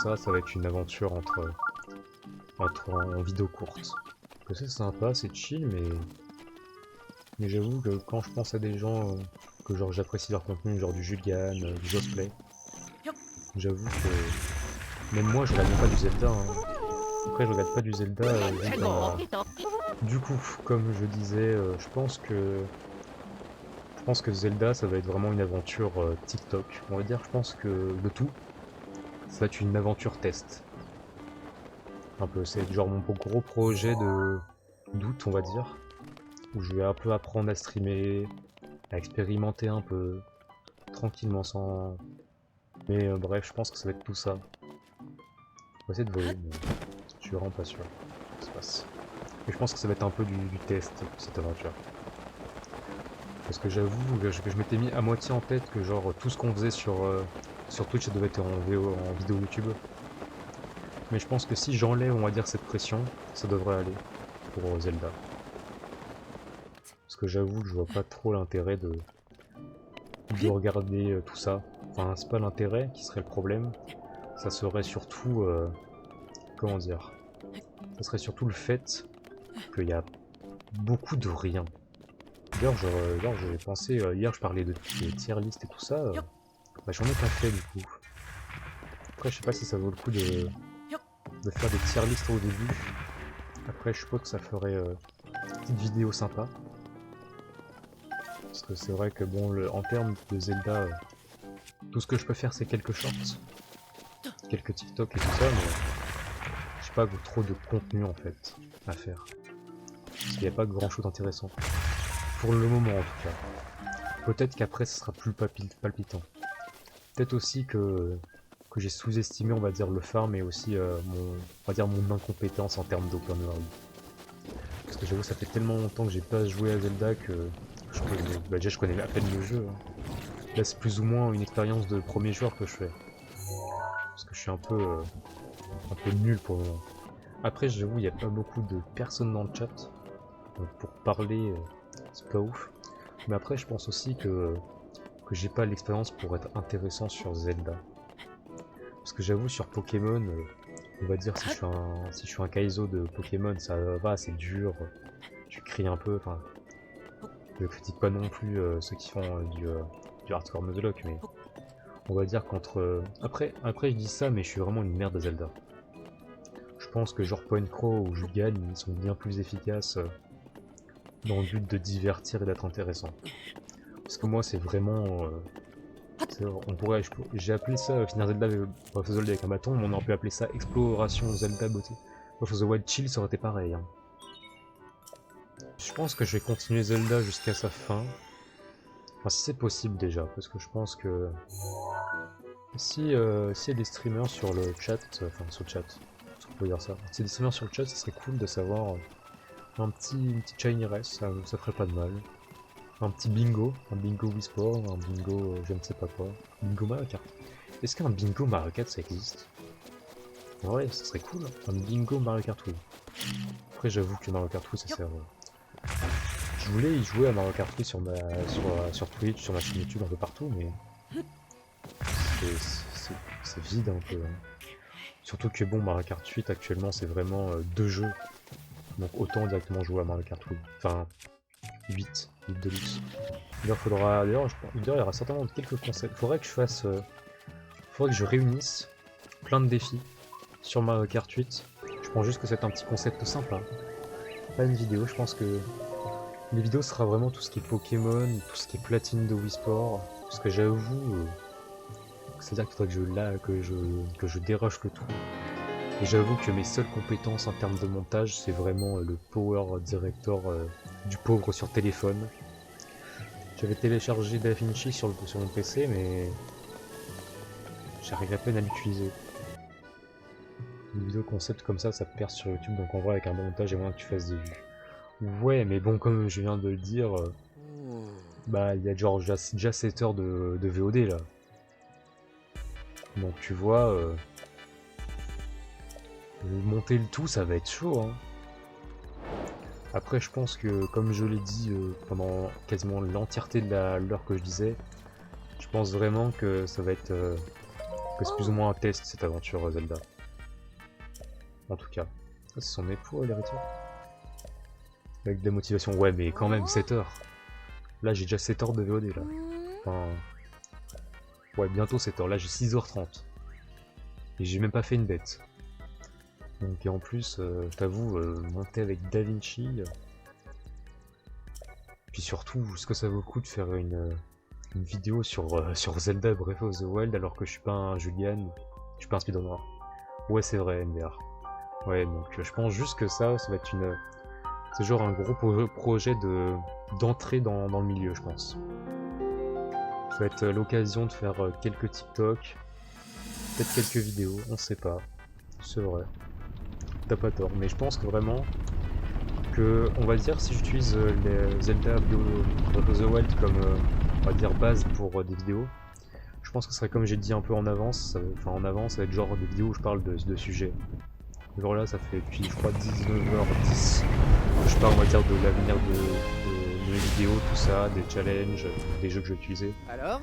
ça va être une aventure en vidéo courte. Que c'est sympa, c'est chill, mais j'avoue que quand je pense à des gens que genre j'apprécie leur contenu, genre du Julian, du Josplay, j'avoue que même moi je regarde même pas du Zelda. Hein. Après je regarde pas du Zelda. Du coup, comme je disais, je pense que Zelda ça va être vraiment une aventure TikTok. On va dire, je pense que le tout, ça va être une aventure test. Un peu, c'est genre mon gros projet de d'août, on va dire, où je vais un peu apprendre à streamer, à expérimenter un peu, tranquillement sans... Mais bref, je pense que ça va être tout ça. On va essayer de voler, mais je suis vraiment pas sûr que ça se passe. Mais je pense que ça va être un peu du test, cette aventure. Parce que j'avoue que je m'étais mis à moitié en tête que genre tout ce qu'on faisait sur Twitch, ça devait être en vidéo YouTube. Mais je pense que si j'enlève, on va dire, cette pression, ça devrait aller pour Zelda. Parce que j'avoue que je vois pas trop l'intérêt de regarder tout ça. Enfin, c'est pas l'intérêt qui serait le problème, ça serait surtout... comment dire? Ça serait surtout le fait qu'il y a beaucoup de rien. D'ailleurs, j'ai pensé... hier, je parlais de tier list et tout ça. Bah, j'en ai pas fait, du coup. Après, je sais pas si ça vaut le coup de faire des tier list au début. Après, je suppose que ça ferait une petite vidéo sympa. Parce que c'est vrai que, bon, en termes de Zelda... tout ce que je peux faire, c'est quelques shorts, quelques TikTok et tout ça, mais j'ai pas trop de contenu en fait à faire. Parce qu'il n'y a pas grand chose d'intéressant. Pour le moment en tout cas. Peut-être qu'après ce sera plus palpitant. Peut-être aussi que j'ai sous-estimé, on va dire, le farm et aussi mon incompétence en termes d'open world. Parce que j'avoue, ça fait tellement longtemps que j'ai pas joué à Zelda que déjà je connais à peine le jeu. Hein. Là c'est plus ou moins une expérience de premier joueur que je fais. Parce que je suis un peu nul pour le moment. Après, j'avoue, il n'y a pas beaucoup de personnes dans le chat. Donc pour parler, c'est pas ouf. Mais après, je pense aussi que j'ai pas l'expérience pour être intéressant sur Zelda. Parce que j'avoue, sur Pokémon, on va dire si je suis un Kaizo de Pokémon, ça va, c'est dur. Tu cries un peu, enfin... Je critique pas non plus ceux qui font du hardcore Nuzlocke, mais... On va dire qu'entre... Après, je dis ça, mais je suis vraiment une merde à Zelda. Je pense que genre Point Crow ou Julian, ils sont bien plus efficaces dans le but de divertir et d'être intéressant. Parce que moi, c'est vraiment... j'ai appelé ça finir Zelda avec Breath of the Wild avec un bâton, mais on aurait pu appeler ça exploration Zelda beauté. Breath of the Wild chill, ça aurait été pareil. Hein. Je pense que je vais continuer Zelda jusqu'à sa fin. Enfin, si c'est possible déjà, parce que je pense que... s'il y a des streamers sur le chat, enfin sur le chat, on peut dire ça. Si y a des streamers sur le chat, ça serait cool de savoir une petite shiny race, ça ferait pas de mal. Un bingo Wii Sport, un bingo je ne sais pas quoi. Bingo Mario Kart. Est-ce qu'un bingo Mario Kart ça existe? Ouais, ça serait cool, un bingo Mario Kart Wii. Après j'avoue que Mario Kart Wii ça sert... Je voulais y jouer à Mario Kart Wii sur Twitch, sur ma chaîne YouTube, un peu partout, mais... c'est vide un peu. Hein. Surtout que bon, Mario Kart 8 actuellement c'est vraiment 2 jeux. Donc autant directement jouer à Mario Kart Wii. Enfin, 8 Deluxe. D'ailleurs, il y aura certainement quelques concepts. Faudrait que je réunisse plein de défis sur Mario Kart 8. Je pense juste que c'est un petit concept simple. Hein. Pas une vidéo, je pense que les vidéos sera vraiment tout ce qui est Pokémon, tout ce qui est platine de Wii Sport. Parce que j'avoue, c'est-à-dire qu'il faudrait que je dérush le tout. Et j'avoue que mes seules compétences en termes de montage, c'est vraiment le Power Director du pauvre sur téléphone. J'avais téléchargé DaVinci sur mon PC, mais j'arrive à peine à l'utiliser. Une vidéo concept comme ça perce sur YouTube, donc en vrai avec un bon montage, il y a moyen que tu fasses des vues. Ouais, mais bon, comme je viens de le dire, bah il y a genre déjà 7 heures de VOD là. Donc tu vois, monter le tout, ça va être chaud. Hein. Après, je pense que, comme je l'ai dit pendant quasiment l'entièreté de l'heure que je disais, je pense vraiment que ça va être que c'est plus ou moins un test cette aventure Zelda. En tout cas. Ah, c'est son époux l'héritier. Avec de la motivation. Ouais mais quand même 7 heures. Là j'ai déjà 7 heures de VOD là. Enfin... Ouais bientôt 7 heures. Là j'ai 6h30. Et j'ai même pas fait une bête. Donc et en plus, je t'avoue, monter avec DaVinci... Puis surtout, est-ce que ça vaut le coup de faire une vidéo sur Zelda Breath of the Wild alors que je suis pas un Julian, je suis pas un speedrunner. Ouais c'est vrai MDR. Ouais donc je pense juste que ça va être une... C'est genre un gros projet d'entrée dans le milieu je pense. Ça va être l'occasion de faire quelques TikTok, peut-être quelques vidéos, on sait pas. C'est vrai. T'as pas tort, mais je pense que vraiment que, on va dire, si j'utilise les Zelda Breath of the Wild comme, on va dire, base pour des vidéos, je pense que ce serait comme j'ai dit un peu en avance, enfin en avance, ça va être genre des vidéos où je parle de sujets. Genre là, ça fait depuis, je crois, 19h10 que je parle, on va dire, de l'avenir de mes vidéos, tout ça, des challenges, des jeux que je vais utiliser. Alors ?